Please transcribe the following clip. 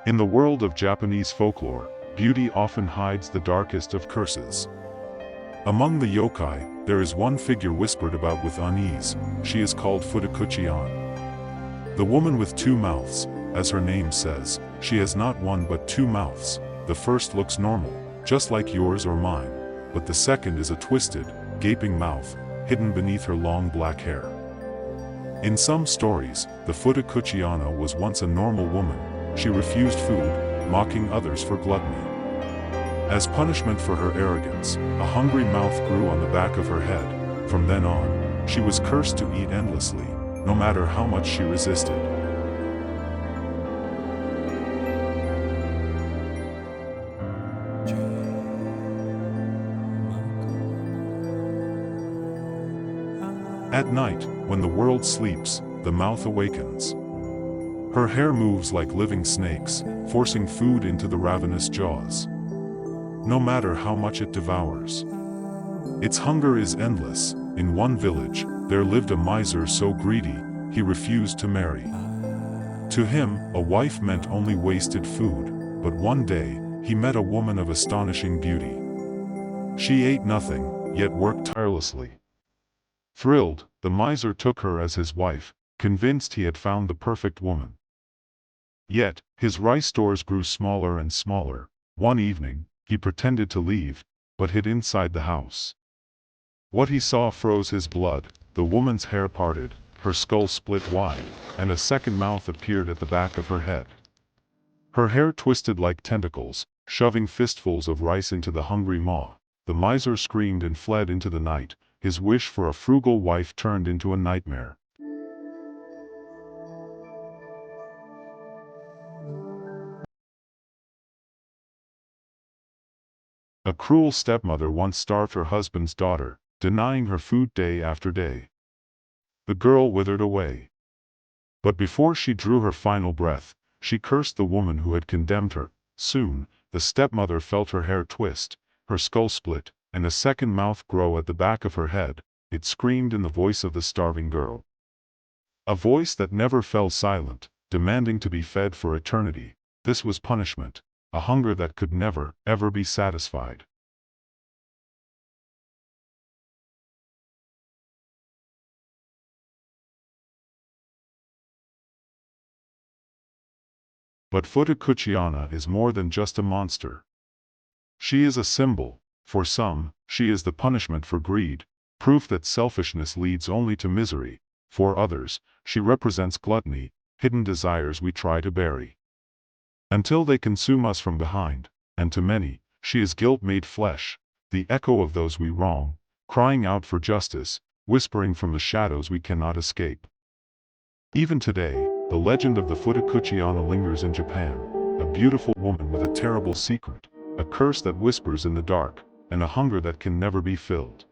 In the world of Japanese folklore, beauty often hides the darkest of curses. Among the yokai, there is one figure whispered about with unease. She is called Futakuchi-Onna. The woman with two mouths, as her name says, she has not one but two mouths. The first looks normal, just like yours or mine, but the second is a twisted, gaping mouth, hidden beneath her long black hair. In some stories, the Futakuchi-Onna was once a normal woman. She refused food, mocking others for gluttony. As punishment for her arrogance, a hungry mouth grew on the back of her head. From then on, she was cursed to eat endlessly, no matter how much she resisted. At night, when the world sleeps, the mouth awakens. Her hair moves like living snakes, forcing food into the ravenous jaws. No matter how much it devours. Its hunger is endless. In one village, there lived a miser so greedy, he refused to marry. To him, a wife meant only wasted food, but one day, he met a woman of astonishing beauty. She ate nothing, yet worked tirelessly. Thrilled, the miser took her as his wife, convinced he had found the perfect woman. Yet, his rice stores grew smaller and smaller. One evening, he pretended to leave, but hid inside the house. What he saw froze his blood. The woman's hair parted, her skull split wide, and a second mouth appeared at the back of her head. Her hair twisted like tentacles, shoving fistfuls of rice into the hungry maw. The miser screamed and fled into the night. His wish for a frugal wife turned into a nightmare. A cruel stepmother once starved her husband's daughter, denying her food day after day. The girl withered away. But before she drew her final breath, she cursed the woman who had condemned her. Soon, the stepmother felt her hair twist, her skull split, and a second mouth grow at the back of her head. It screamed in the voice of the starving girl. A voice that never fell silent, demanding to be fed for eternity. This was punishment, a hunger that could never, ever be satisfied. But Futakuchi-Onna is more than just a monster. She is a symbol. For some, she is the punishment for greed, proof that selfishness leads only to misery. For others, she represents gluttony, hidden desires we try to bury, until they consume us from behind. And to many, she is guilt made flesh, the echo of those we wrong, crying out for justice, whispering from the shadows we cannot escape. Even today, the legend of the Futakuchi-Onna lingers in Japan, a beautiful woman with a terrible secret, a curse that whispers in the dark, and a hunger that can never be filled.